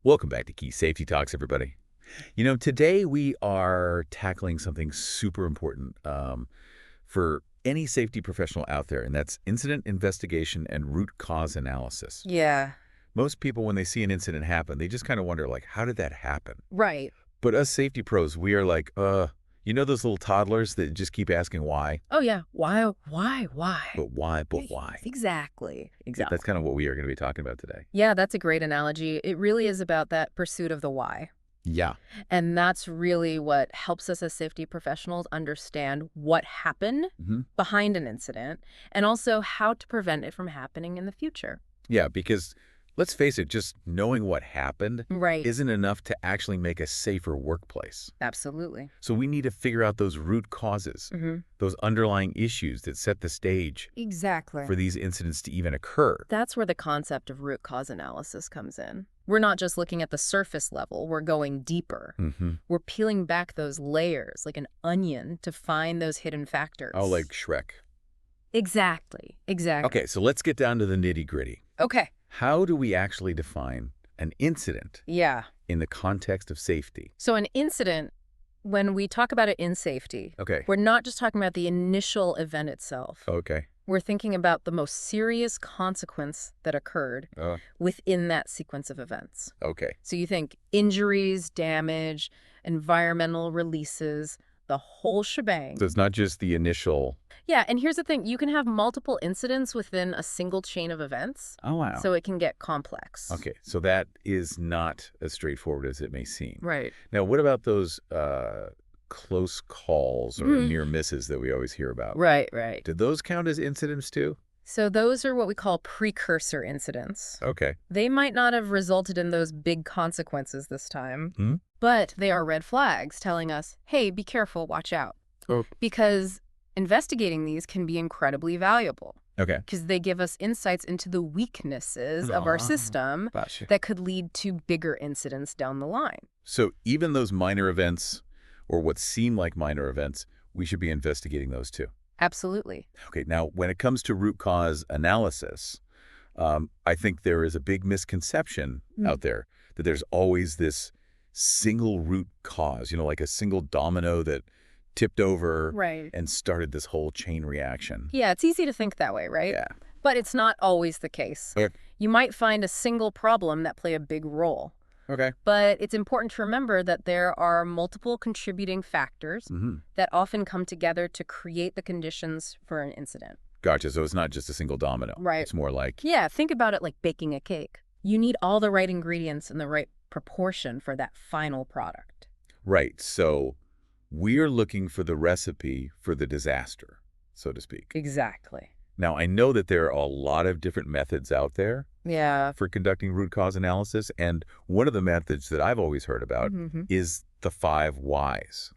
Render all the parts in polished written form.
Welcome back to Key Safety Talks, everybody. Today we are tackling something super important for any safety professional out there, and that's incident investigation and root cause analysis. Yeah, Most people, when they see an incident happen, they just kind of wonder, like, how did that happen? right. But us safety pros, we are like, those little toddlers that just keep asking why, Oh, yeah. Why? but why, but Y- why? Exactly. That's kind Exactly. of what we are going to be talking about today. Yeah, that's a great analogy. It really is about that pursuit of the why. Yeah. And that's really what helps us as safety professionals understand what happened hmm behind an incident and also how to prevent it from happening in the future. Yeah, because let's face it, just knowing what happened Right. isn't enough to actually make a safer workplace. Absolutely. So we need to figure out those root causes, those underlying issues that set the stage Exactly. for these incidents to even occur. That's where the concept of root cause analysis comes in. We're not just looking at the surface level, we're going deeper. hmm We're peeling back those layers like an onion to find those hidden Oh, factors. like Shrek. Exactly. Okay, so let's get down to the nitty-gritty. Okay. How do we actually define an incident Yeah. in the context of safety? So an incident, when we talk about it in safety, Okay. we're not just talking about the initial event itself. Okay. We're thinking about the most serious consequence that occurred Uh, within that sequence of events. okay. So you think injuries, damage, environmental releases, the whole shebang. So it's not just the initial. Yeah, and here's the thing. You can have multiple incidents within a single chain of events, Oh, wow. so it can get complex. Okay, so that is not as straightforward as it may seem. Right. Now, what about those close calls or Mhm. near misses that we always hear about? Right. Did those count as incidents too? So those are what we call precursor incidents. Okay. They might not have resulted in those big consequences this time, Hmm? but they are red flags telling us, hey, be careful, watch out. Oh. Because investigating these can be incredibly valuable. Okay. Because they give us insights into the weaknesses of our Ah, system gotcha. that could lead to bigger incidents down the line. So even those minor events, or what seem like minor events, we should be investigating those too. Absolutely. Okay. Now, when it comes to root cause analysis, I think there is a big misconception out there that there's always this single root cause, like a single domino that tipped over Right. and started this whole chain reaction. Yeah, it's easy to think that way, right? Yeah. But it's not always the case. Okay. You might find a single problem that play a big role. Okay. But it's important to remember that there are multiple contributing factors that often come together to create the conditions for an incident. Gotcha. So it's not just a single domino. Right. It's more like, Yeah, think about it like baking a cake. You need all the right ingredients in the right proportion for that final product. right. So we're looking for the recipe for the disaster, so to speak. Exactly. Now, I know that there are a lot of different methods out there Yeah. for conducting root cause analysis, and one of the methods that I've always heard about is the 5 whys.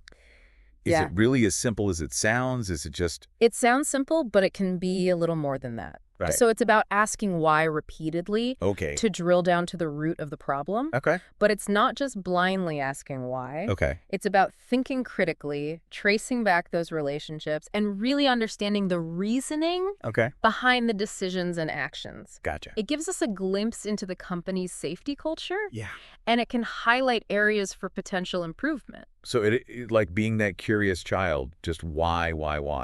Is Yeah. it really as simple as it sounds? Is it just It sounds simple, but it can be a little more than that. right? So it's about asking why repeatedly Okay. to drill down to the root of the problem. Okay. But it's not just blindly asking why. Okay. It's about thinking critically, tracing back those relationships, and really understanding the reasoning Okay. behind the decisions and actions. Gotcha. It gives us a glimpse into the company's safety culture, Yeah. and it can highlight areas for potential improvement. So it like being that curious child, just why?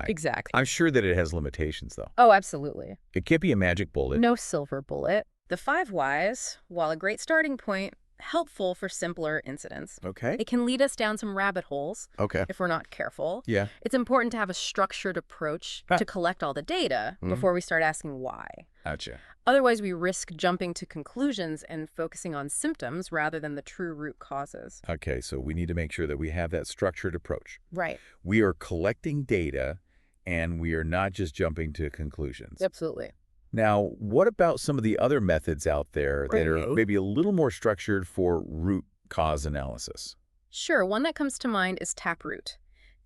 Exactly. I'm sure that it has limitations, though. Oh, absolutely. It can't be a magic bullet. No silver bullet. The 5 whys, while a great starting point, helpful for simpler incidents. Okay. It can lead us down some rabbit holes Okay. if we're not careful. Yeah. It's important to have a structured approach Ah. to collect all the data before we start asking why. Gotcha. Otherwise, we risk jumping to conclusions and focusing on symptoms rather than the true root causes. Okay, so we need to make sure that we have that structured approach. Right. We are collecting data, and we are not just jumping to conclusions. Absolutely. Now, what about some of the other methods out there that are Right. maybe a little more structured for root cause analysis? Sure, one that comes to mind is TapRooT.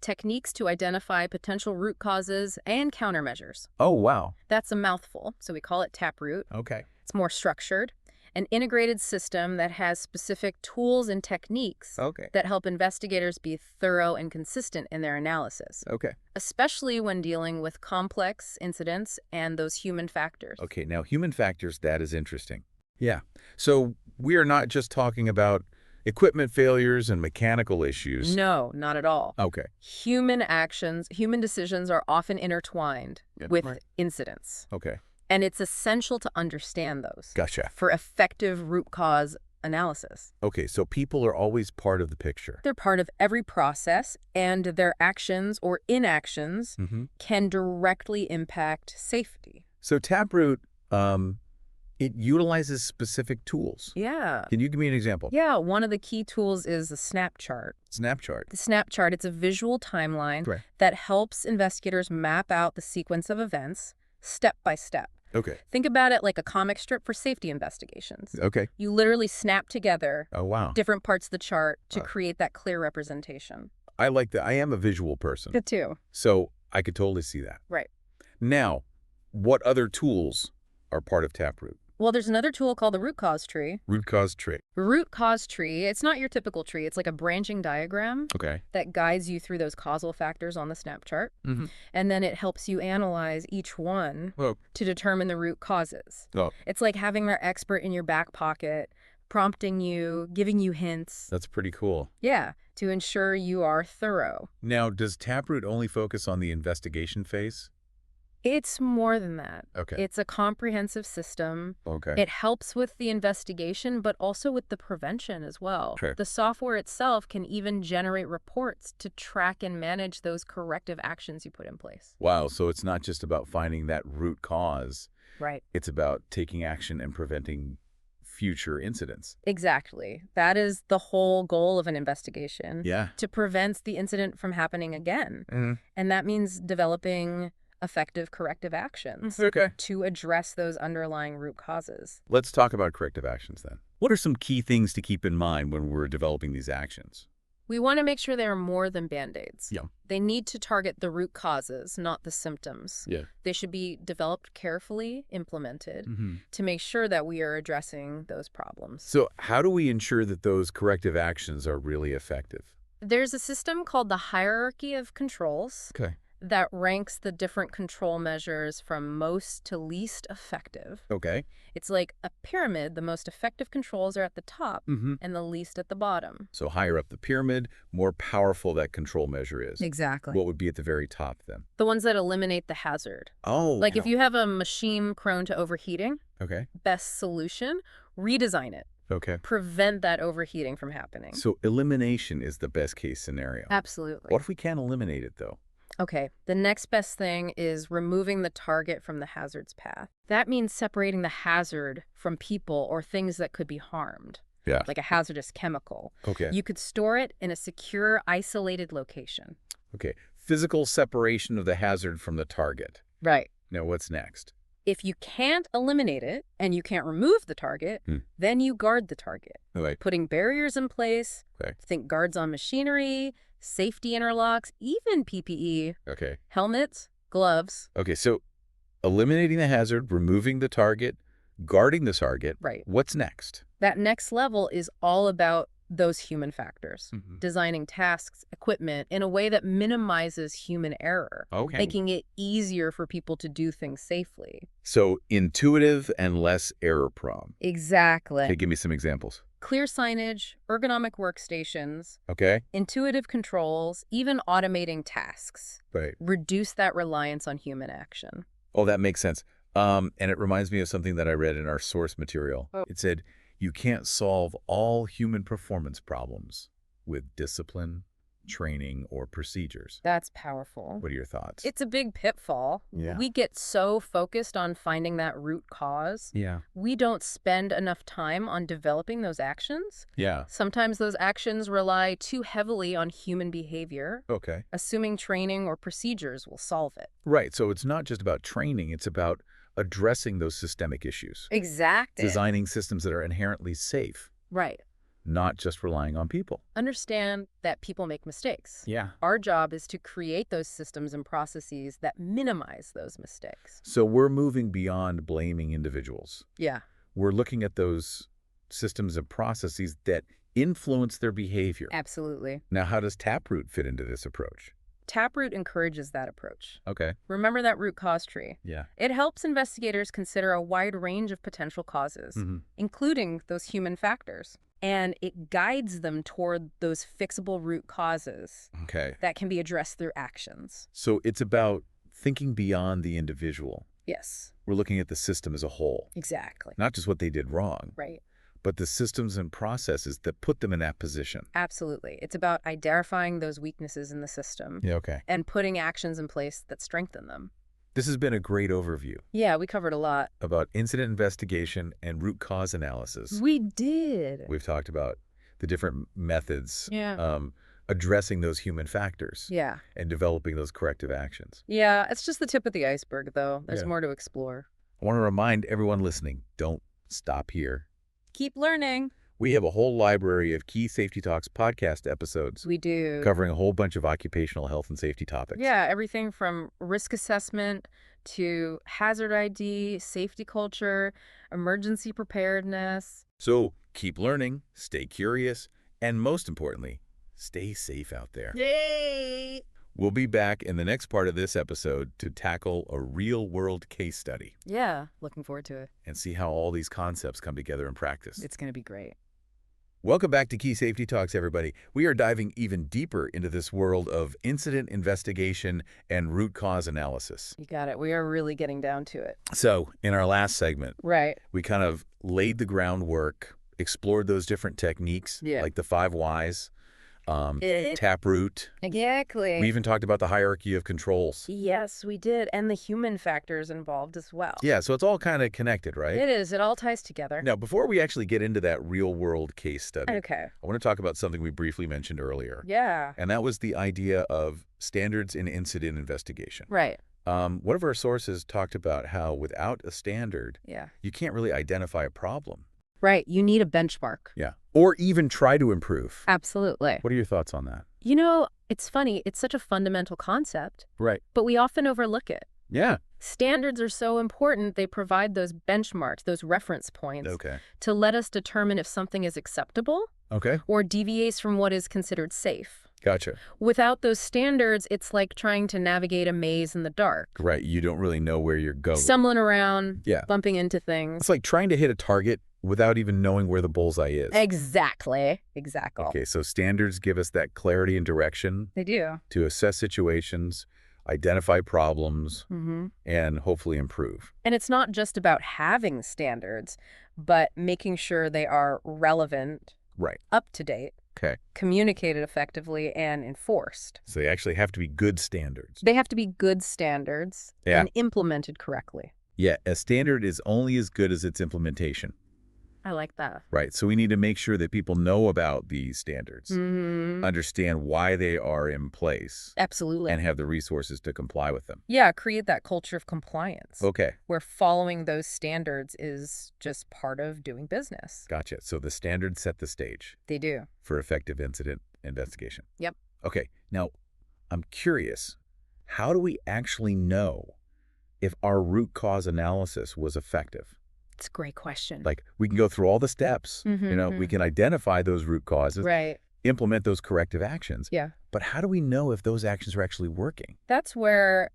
Techniques to identify potential root causes and countermeasures. Oh, wow. That's a mouthful, so we call it TapRooT. Okay. It's more structured. An integrated system that has specific tools and techniques Okay. that help investigators be thorough and consistent in their analysis, Okay. especially when dealing with complex incidents and those human factors. Okay, now human factors, that is interesting. Yeah. So we are not just talking about equipment failures and mechanical issues. No, not at all. Okay. Human actions, human decisions are often intertwined with incidents. Okay. And it's essential to understand those Gotcha. for effective root cause analysis. Okay, so people are always part of the picture. They're part of every process, and their actions or inactions can directly impact safety. So TapRooT, it utilizes specific tools. Yeah. Can you give me an example? Yeah, one of the key tools is the snap chart. Snap chart. The snap chart, it's a visual timeline Right. that helps investigators map out the sequence of events step by step. Okay. Think about it like a comic strip for safety investigations. Okay. You literally snap together Oh, wow. different parts of the chart to create that clear representation. I like that. I am a visual person. Good too. So I could totally see that. Right. Now, what other tools are part of TapRooT? Well, there's another tool called the root cause tree. Root cause tree. Root cause tree, it's not your typical tree. It's like a branching diagram Okay. that guides you through those causal factors on the snap chart. And then it helps you analyze each one to determine the root causes. It's like having our expert in your back pocket, prompting you, giving you hints. That's pretty cool. Yeah, to ensure you are thorough. Now, does TapRooT only focus on the investigation phase? It's more than that. Okay. It's a comprehensive system. Okay. It helps with the investigation, but also with the prevention as well. Sure. The software itself can even generate reports to track and manage those corrective actions you put in place. Wow, so it's not just about finding that root cause. Right. It's about taking action and preventing future incidents. Exactly. That is the whole goal of an investigation. Yeah. To prevent the incident from happening again. And that means developing effective corrective actions to address those underlying root causes. Let's talk about corrective actions then. What are some key things to keep in mind when we're developing these actions? We want to make sure they are more than Band-Aids. Yeah. They need to target the root causes, not the symptoms. Yeah. They should be developed carefully, implemented, to make sure that we are addressing those problems. So how do we ensure that those corrective actions are really effective? There's a system called the hierarchy of controls. Okay. That ranks the different control measures from most to least effective. Okay. It's like a pyramid. The most effective controls are at the top and the least at the bottom. So higher up the pyramid, more powerful that control measure is. Exactly. What would be at the very top then? The ones that eliminate the hazard. Oh. Like if you have a machine prone to overheating, Okay. best solution, redesign it. Okay. Prevent that overheating from happening. So elimination is the best case scenario. Absolutely. What if we can't eliminate it though? Okay, the next best thing is removing the target from the hazard's path. That means separating the hazard from people or things that could be harmed. Yeah. Like a hazardous chemical. Okay. You could store it in a secure, isolated location. Okay. Physical separation of the hazard from the target. Right. Now what's next? If you can't eliminate it and you can't remove the target, then you guard the target. Okay. Putting barriers in place, think guards on machinery, safety interlocks, even PPE, Okay. helmets, gloves. Okay, so eliminating the hazard, removing the target, guarding the target. Right. What's next? That next level is all about those human factors, designing tasks, equipment in a way that minimizes human error, making it easier for people to do things safely. So intuitive and less error-prone. Exactly. Okay, give me some examples. Clear signage, ergonomic workstations, Okay. intuitive controls, even automating tasks. Right. Reduce that reliance on human action. Oh, that makes sense. And it reminds me of something that I read in our source material. It said, you can't solve all human performance problems with discipline, training, or procedures. That's powerful. What are your thoughts? It's a big pitfall. Yeah. We get so focused on finding that root cause. Yeah. We don't spend enough time on developing those actions. Yeah. Sometimes those actions rely too heavily on human behavior, Okay. assuming training or procedures will solve it. Right. So it's not just about training. It's about addressing those systemic issues. Exactly. Designing systems that are inherently safe. Right. Not just relying on people. Understand that people make mistakes. Yeah. Our job is to create those systems and processes that minimize those mistakes. So we're moving beyond blaming individuals. Yeah. We're looking at those systems and processes that influence their behavior. Absolutely. Now, how does TapRooT fit into this approach? TapRooT encourages that approach. Okay. Remember that root cause tree? Yeah. It helps investigators consider a wide range of potential causes, including those human factors. And it guides them toward those fixable root causes that can be addressed through actions. So it's about thinking beyond the individual. Yes. We're looking at the system as a whole. Exactly. Not just what they did wrong. Right. But the systems and processes that put them in that position. Absolutely. It's about identifying those weaknesses in the system. Yeah, okay. And putting actions in place that strengthen them. This has been a great overview. Yeah, we covered a lot. About incident investigation and root cause analysis. We did. We've talked about the different methods. Yeah. Addressing those human factors. Yeah. And developing those corrective actions. Yeah, it's just the tip of the iceberg, though. There's more to explore. I want to remind everyone listening, don't stop here. Keep learning. We have a whole library of Key Safety Talks podcast episodes. We do. Covering a whole bunch of occupational health and safety topics. Yeah, everything from risk assessment to hazard ID, safety culture, emergency preparedness. So keep learning, stay curious, and most importantly, stay safe out there. Yay! We'll be back in the next part of this episode to tackle a real-world case study. Yeah, looking forward to it. And see how all these concepts come together in practice. It's going to be great. Welcome back to Key Safety Talks, everybody. We are diving even deeper into this world of incident investigation and root cause analysis. You got it. We are really getting down to it. So, in our last segment, we kind of laid the groundwork, explored those different techniques, like the 5 whys, TapRooT. Exactly. We even talked about the hierarchy of controls. Yes, we did. And the human factors involved as well. Yeah, so it's all kind of connected, right? It is. It all ties together. Now, before we actually get into that real-world case study, I want to talk about something we briefly mentioned earlier. Yeah. And that was the idea of standards in incident investigation. Right. One of our sources talked about how without a standard, you can't really identify a problem. Right. You need a benchmark. Yeah. Or even try to improve. Absolutely. What are your thoughts on that? You know, it's funny. It's such a fundamental concept. Right. But we often overlook it. Yeah. Standards are so important. They provide those benchmarks, those reference points to let us determine if something is acceptable or deviates from what is considered safe. Gotcha. Without those standards, it's like trying to navigate a maze in the dark. Right. You don't really know where you're going. Stumbling around, bumping into things. It's like trying to hit a target without even knowing where the bullseye is. Exactly. Okay, so standards give us that clarity and direction. They do. To assess situations, identify problems, and hopefully improve. And it's not just about having standards, but making sure they are relevant, up to date, communicated effectively, and enforced. So they actually have to be good standards. They have to be good standards and implemented correctly. Yeah, a standard is only as good as its implementation. I like that. Right. So we need to make sure that people know about these standards, understand why they are in place. Absolutely. And have the resources to comply with them. Yeah, create that culture of compliance. Okay. Where following those standards is just part of doing business. Gotcha. So the standards set the stage. They do. For effective incident investigation. Yep. Okay. Now, I'm curious, how do we actually know if our root cause analysis was effective? It's a great question. Like, we can go through all the steps, we can identify those root causes, implement those corrective actions. Yeah. But how do we know if those actions are actually working? That's where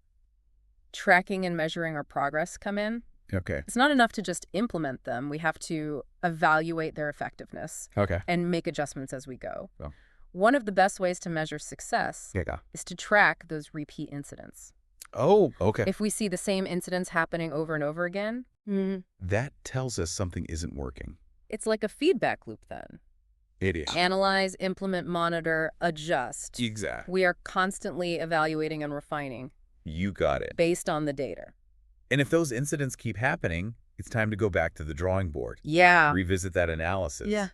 tracking and measuring our progress come in. Okay. It's not enough to just implement them. We have to evaluate their effectiveness and make adjustments as we go. Well. One of the best ways to measure success is to track those repeat incidents. Oh, okay. If we see the same incidents happening over and over again, that tells us something isn't working. It's like a feedback loop then. It is. Analyze, implement, monitor, adjust. Exactly. We are constantly evaluating and refining. You got it. Based on the data. And if those incidents keep happening, it's time to go back to the drawing board. Yeah. Revisit that analysis. Yeah.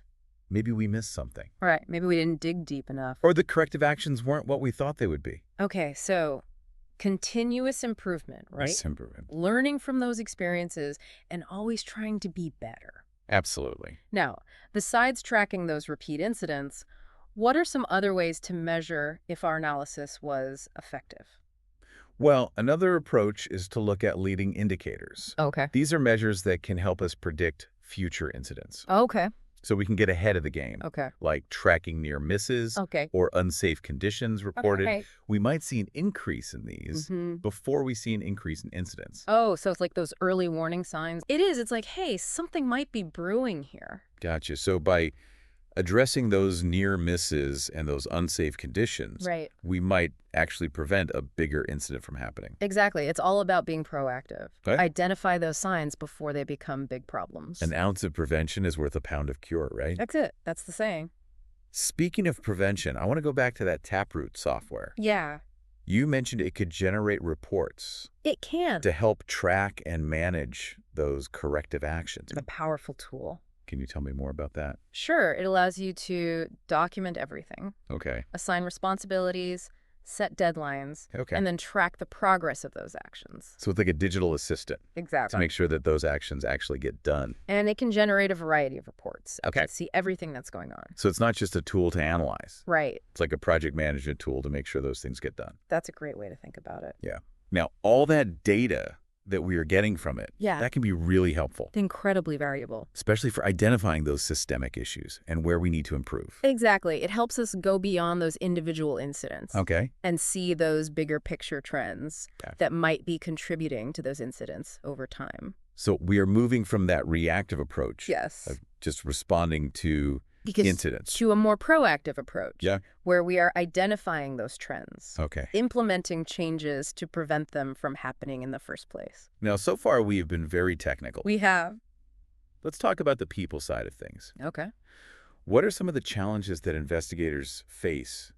Maybe we missed something. Right. Maybe we didn't dig deep enough. Or the corrective actions weren't what we thought they would be. Okay, so continuous improvement, right? Yes, improvement. Learning from those experiences and always trying to be better. Absolutely. Now, besides tracking those repeat incidents, what are some other ways to measure if our analysis was effective? Well, another approach is to look at leading indicators. Okay. These are measures that can help us predict future incidents. Okay. So we can get ahead of the game. Okay. Like tracking near misses Okay. or unsafe conditions reported. Okay. We might see an increase in these before we see an increase in incidents. Oh, so it's like those early warning signs. It is. It's like, hey, something might be brewing here. Gotcha. So by addressing those near misses and those unsafe conditions, right, we might actually prevent a bigger incident from happening. Exactly. It's all about being proactive. Okay. Identify those signs before they become big problems. An ounce of prevention is worth a pound of cure, right? That's it. That's the saying. Speaking of prevention, I want to go back to that TapRooT software. Yeah. You mentioned it could generate reports. It can. To help track and manage those corrective actions. A powerful tool. Can you tell me more about that? Sure. It allows you to document everything. Okay. Assign responsibilities, set deadlines, okay, and then track the progress of those actions. So it's like a digital assistant. Exactly. To make sure that those actions actually get done. And it can generate a variety of reports. Okay. To see everything that's going on. So it's not just a tool to analyze. Right. It's like a project management tool to make sure those things get done. That's a great way to think about it. Yeah. Now, all that data that we are getting from it, that can be really helpful. Incredibly valuable. Especially for identifying those systemic issues and where we need to improve. Exactly. It helps us go beyond those individual incidents. Okay. And see those bigger picture trends that might be contributing to those incidents over time. So we are moving from that reactive approach. Yes. Of just responding to incidents. To a more proactive approach. Yeah. Where we are identifying those trends. Okay. Implementing changes to prevent them from happening in the first place. Now, so far we have been very technical. We have. Let's talk about the people side of things. Okay. What are some of the challenges that investigators face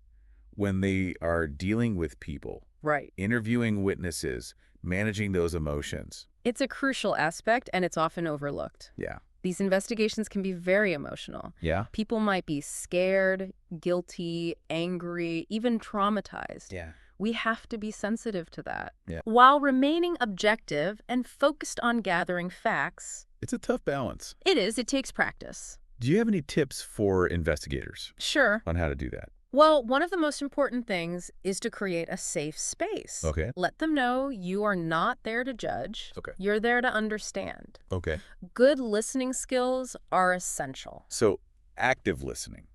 when they are dealing with people? Right. Interviewing witnesses, managing those emotions. It's a crucial aspect, and it's often overlooked. Yeah. These investigations can be very emotional. Yeah. People might be scared, guilty, angry, even traumatized. Yeah. We have to be sensitive to that. Yeah. While remaining objective and focused on gathering facts. It's a tough balance. It is. It takes practice. Do you have any tips for investigators? Sure. On how to do that? Well, one of the most important things is to create a safe space. Okay. Let them know you are not there to judge. Okay. You're there to understand. Okay. Good listening skills are essential. So, active listening.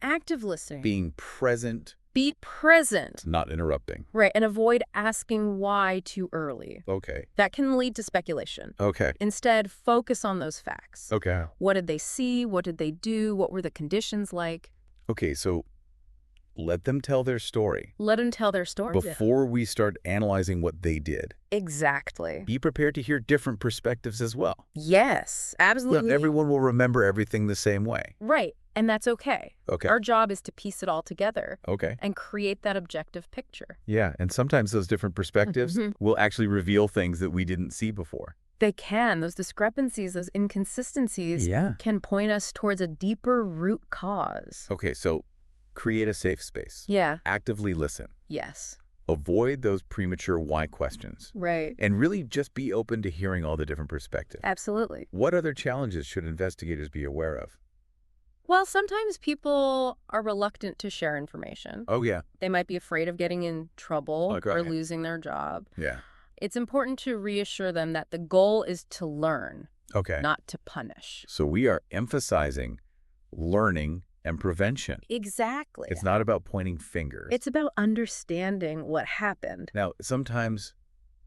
Active listening. Being present. Be present. Not interrupting. Right, and avoid asking why too early. Okay. That can lead to speculation. Okay. Instead, focus on those facts. Okay. What did they see? What did they do? What were the conditions like? Okay, so let them tell their story. Let them tell their story. Before we start analyzing what they did. Exactly. Be prepared to hear different perspectives as well. Yes, absolutely. Not everyone will remember everything the same way. Right, and that's okay. Okay. Our job is to piece it all together. Okay. And create that objective picture. Yeah, and sometimes those different perspectives will actually reveal things that we didn't see before. They can. Those discrepancies, those inconsistencies can point us towards a deeper root cause. Okay, so create a safe space. Yeah. Actively listen. Yes. Avoid those premature why questions. Right. And really just be open to hearing all the different perspectives. Absolutely. What other challenges should investigators be aware of? Well, sometimes people are reluctant to share information. Oh, yeah. They might be afraid of getting in trouble or losing their job. Yeah. It's important to reassure them that the goal is to learn, not to punish. So we are emphasizing learning and prevention. Exactly. It's not about pointing fingers. It's about understanding what happened. Now, sometimes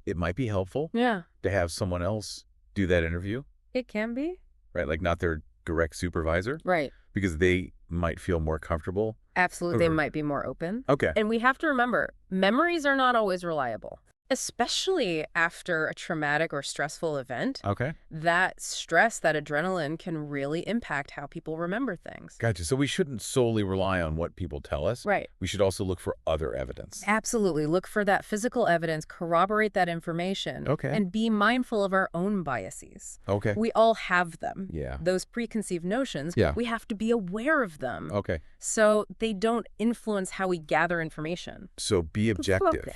it might be helpful to have someone else do that interview. It can be. Right, like not their direct supervisor. Right. Because they might feel more comfortable. Absolutely. They might be more open. Okay. And we have to remember, memories are not always reliable. Especially after a traumatic or stressful event. Okay. That stress, that adrenaline can really impact how people remember things. Gotcha. So we shouldn't solely rely on what people tell us. Right. We should also look for other evidence. Absolutely. Look for that physical evidence, corroborate that information. Okay. And be mindful of our own biases. Okay. We all have them. Yeah. Those preconceived notions. Yeah. We have to be aware of them. Okay. So they don't influence how we gather information. So be objective.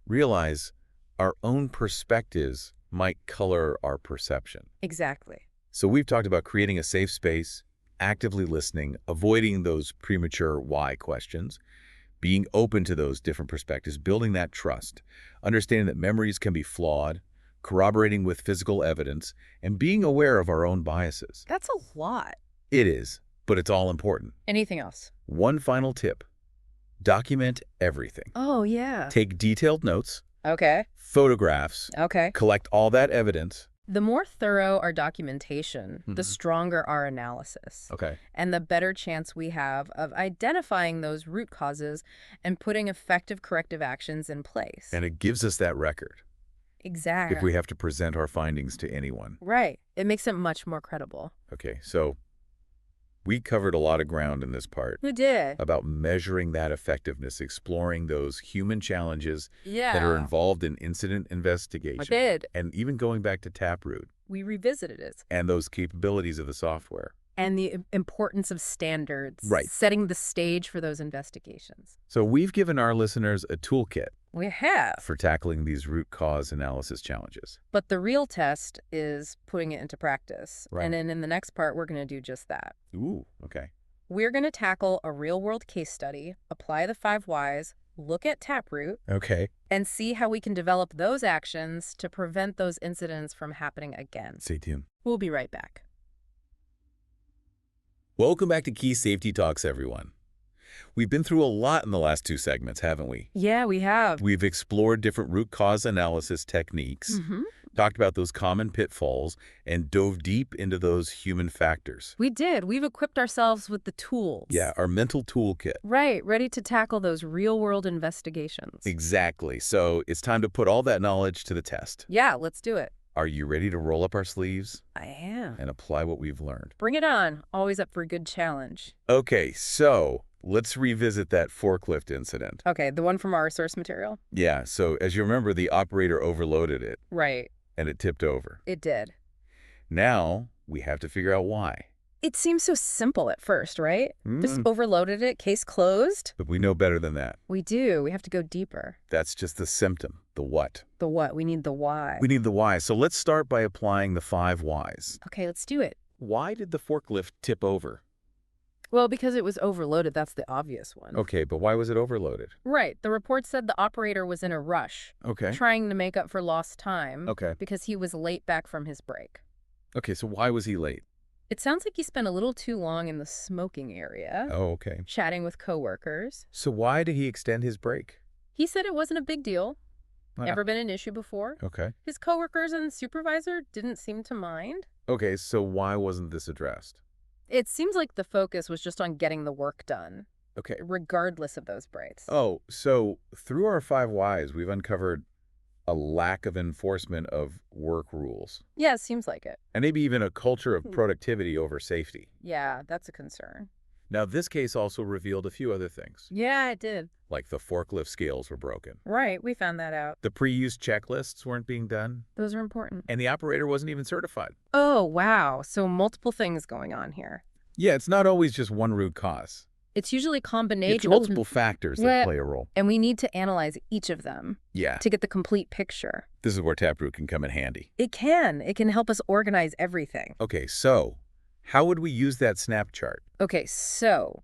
Realize our own perspectives might color our perception. Exactly. So we've talked about creating a safe space, actively listening, avoiding those premature why questions, being open to those different perspectives, building that trust, understanding that memories can be flawed, corroborating with physical evidence, and being aware of our own biases. That's a lot. It is, but it's all important. Anything else? One final tip. Document everything. Oh, yeah. Take detailed notes. Okay. Photographs. Okay. Collect all that evidence. The more thorough our documentation, the stronger our analysis. Okay. And the better chance we have of identifying those root causes and putting effective corrective actions in place. And it gives us that record. Exactly. If we have to present our findings to anyone. Right. It makes it much more credible. Okay, so we covered a lot of ground in this part. We did. About measuring that effectiveness, exploring those human challenges Yeah. that are involved in incident investigation. We did. And even going back to TapRooT. We revisited it. And those capabilities of the software. And the importance of standards. Right. Setting the stage for those investigations. So we've given our listeners a toolkit. We have. For tackling these root cause analysis challenges. But the real test is putting it into practice. Right. And then in the next part, we're going to do just that. Ooh, okay. We're going to tackle a real-world case study, apply the 5 whys, look at TapRooT, Okay. and see how we can develop those actions to prevent those incidents from happening again. Stay tuned. We'll be right back. Welcome back to Key Safety Talks, everyone. We've been through a lot in the last 2 segments, haven't we? Yeah, we have. We've explored different root cause analysis techniques, talked about those common pitfalls, and dove deep into those human factors. We did. We've equipped ourselves with the tools. Yeah, our mental toolkit. Right, ready to tackle those real-world investigations. Exactly. So it's time to put all that knowledge to the test. Yeah, let's do it. Are you ready to roll up our sleeves? I am. And apply what we've learned? Bring it on. Always up for a good challenge. Okay, so let's revisit that forklift incident. Okay, the one from our source material? Yeah, so as you remember, the operator overloaded it. Right. And it tipped over. It did. Now we have to figure out why. It seems so simple at first, right? Just overloaded it, case closed. But we know better than that. We do. We have to go deeper. That's just the symptom, the what. The what? We need the why. We need the why. So let's start by applying the 5 whys. Okay, let's do it. Why did the forklift tip over? Well, because it was overloaded. That's the obvious one. Okay, but why was it overloaded? Right. The report said the operator was in a rush. Okay. Trying to make up for lost time. Okay. Because he was late back from his break. Okay, so why was he late? It sounds like he spent a little too long in the smoking area. Oh, okay. Chatting with coworkers. So why did he extend his break? He said it wasn't a big deal. Wow. Never been an issue before. Okay. His coworkers and supervisor didn't seem to mind. Okay, so why wasn't this addressed? It seems like the focus was just on getting the work done. Okay. Regardless of those breaks. Oh, so through our 5 whys, we've uncovered a lack of enforcement of work rules. Yeah, it seems like it. And maybe even a culture of productivity over safety. Yeah, that's a concern. Now, this case also revealed a few other things. Yeah, it did. Like the forklift scales were broken. Right, we found that out. The pre-use checklists weren't being done. Those are important. And the operator wasn't even certified. Oh, wow. So multiple things going on here. Yeah, it's not always just one root cause. It's usually a combination. It's multiple factors that play a role. And we need to analyze each of them. Yeah. To get the complete picture. This is where TapRooT can come in handy. It can. It can help us organize everything. Okay, so how would we use that snap chart? Okay, so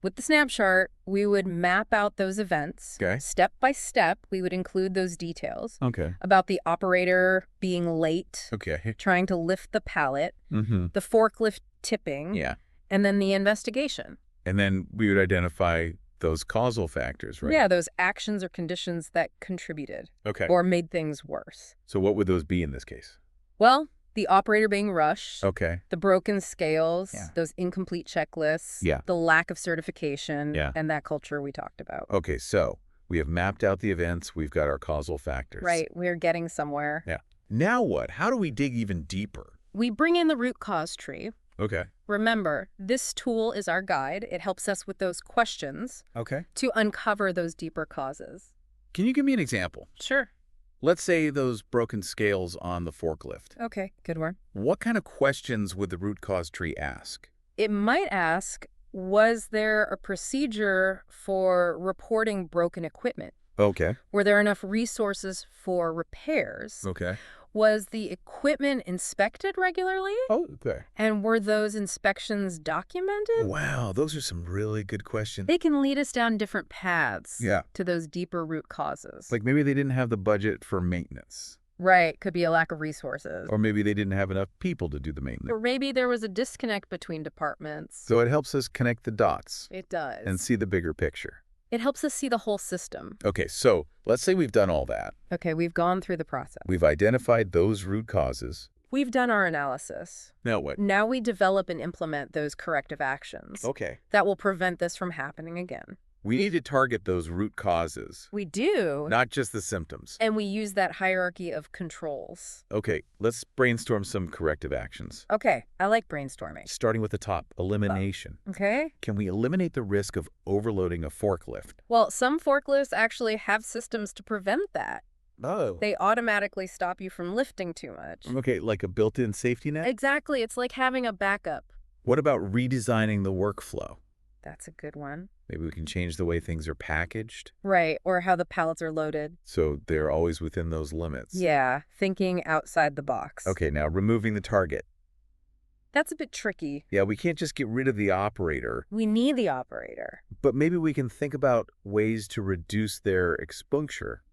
with the snap chart, we would map out those events. Okay. Step by step, we would include those details. Okay. About the operator being late. Okay. Trying to lift the pallet. Mm-hmm. The forklift tipping. Yeah. And then the investigation. And then we would identify those causal factors, right? Yeah, those actions or conditions that contributed. Okay. Or made things worse. So what would those be in this case? Well, the operator being rushed. Okay. The broken scales. Yeah. Those incomplete checklists. Yeah. The lack of certification. Yeah. And that culture we talked about. Okay, so we have mapped out the events. We've got our causal factors. Right. We're getting somewhere. Yeah. Now what? How do we dig even deeper? We bring in the root cause tree. Okay. Remember, this tool is our guide. It helps us with those questions. Okay. To uncover those deeper causes. Can you give me an example? Sure. Let's say those broken scales on the forklift. Okay, good one. What kind of questions would the root cause tree ask? It might ask, was there a procedure for reporting broken equipment? Okay. Were there enough resources for repairs? Okay. Was the equipment inspected regularly? Oh, okay. And were those inspections documented? Wow, those are some really good questions. They can lead us down different paths Yeah. to those deeper root causes. Like maybe they didn't have the budget for maintenance. Right. Could be a lack of resources. Or maybe they didn't have enough people to do the maintenance. Or maybe there was a disconnect between departments. So it helps us connect the dots. It does. And see the bigger picture. It helps us see the whole system. Okay, so let's say we've done all that. Okay, we've gone through the process. We've identified those root causes. We've done our analysis. Now what? Now we develop and implement those corrective actions. Okay. That will prevent this from happening again. We need to target those root causes. We do. Not just the symptoms. And we use that hierarchy of controls. Okay, let's brainstorm some corrective actions. Okay, I like brainstorming. Starting with the top, elimination. Okay. Can we eliminate the risk of overloading a forklift? Well, some forklifts actually have systems to prevent that. Oh. They automatically stop you from lifting too much. Okay, like a built-in safety net? Exactly. It's like having a backup. What about redesigning the workflow? That's a good one. Maybe we can change the way things are packaged. Right, or how the pallets are loaded. So they're always within those limits. Yeah, thinking outside the box. Okay, now removing the target. That's a bit tricky. Yeah, we can't just get rid of the operator. We need the operator. But maybe we can think about ways to reduce their exposure.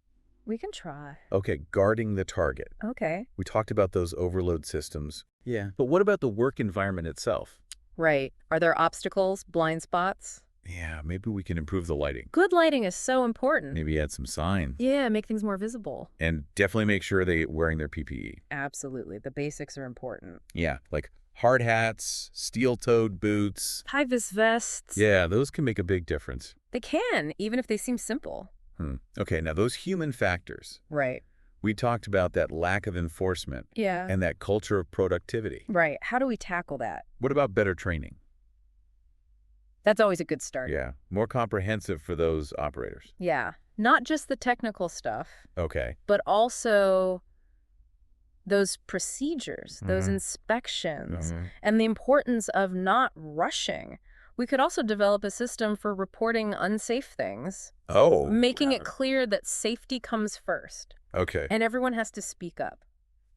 We can try. Okay, guarding the target. Okay. We talked about those overload systems. Yeah. But what about the work environment itself? Right. Are there obstacles, blind spots? Yeah, maybe we can improve the lighting. Good lighting is so important. Maybe add some signs. Yeah, make things more visible. And definitely make sure they're wearing their PPE. Absolutely. The basics are important. Yeah, like hard hats, steel-toed boots. High-vis vests. Yeah, those can make a big difference. They can, even if they seem simple. Okay, now those human factors. Right. We talked about that lack of enforcement. Yeah. And that culture of productivity. Right. How do we tackle that? What about better training? That's always a good start. Yeah, more comprehensive for those operators. Yeah. Not just the technical stuff. Okay. But also those procedures, those inspections, and the importance of not rushing. We could also develop a system for reporting unsafe things. Oh. Making it clear that safety comes first. Okay. And everyone has to speak up.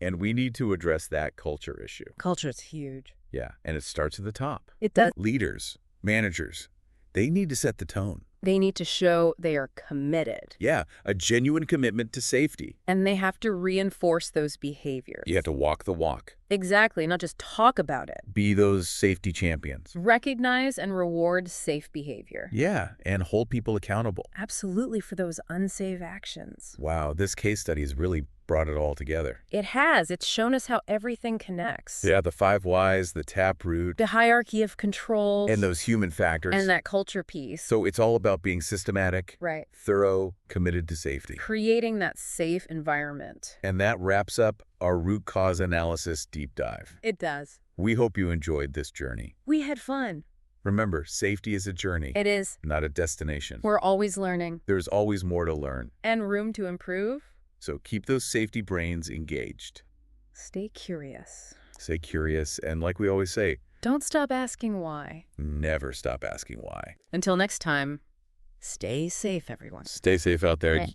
And we need to address that culture issue. Culture is huge. Yeah, and it starts at the top. It does. Leaders, managers, they need to set the tone. They need to show they are committed. Yeah, a genuine commitment to safety. And they have to reinforce those behaviors. You have to walk the walk. Exactly, not just talk about it. Be those safety champions. Recognize and reward safe behavior. Yeah, and hold people accountable. Absolutely, for those unsafe actions. Wow, this case study has really brought it all together. It has. It's shown us how everything connects. Yeah, the 5 whys, the TapRooT. The hierarchy of controls. And those human factors. And that culture piece. So it's all about being systematic, right, thorough, committed to safety. Creating that safe environment. And that wraps up our root cause analysis deep dive. It does. We hope you enjoyed this journey. We had fun. Remember, safety is a journey. It is. Not a destination. We're always learning. There's always more to learn. And room to improve. So keep those safety brains engaged. Stay curious. Stay curious, and like we always say, don't stop asking why. Never stop asking why. Until next time, stay safe, everyone. Stay safe out there.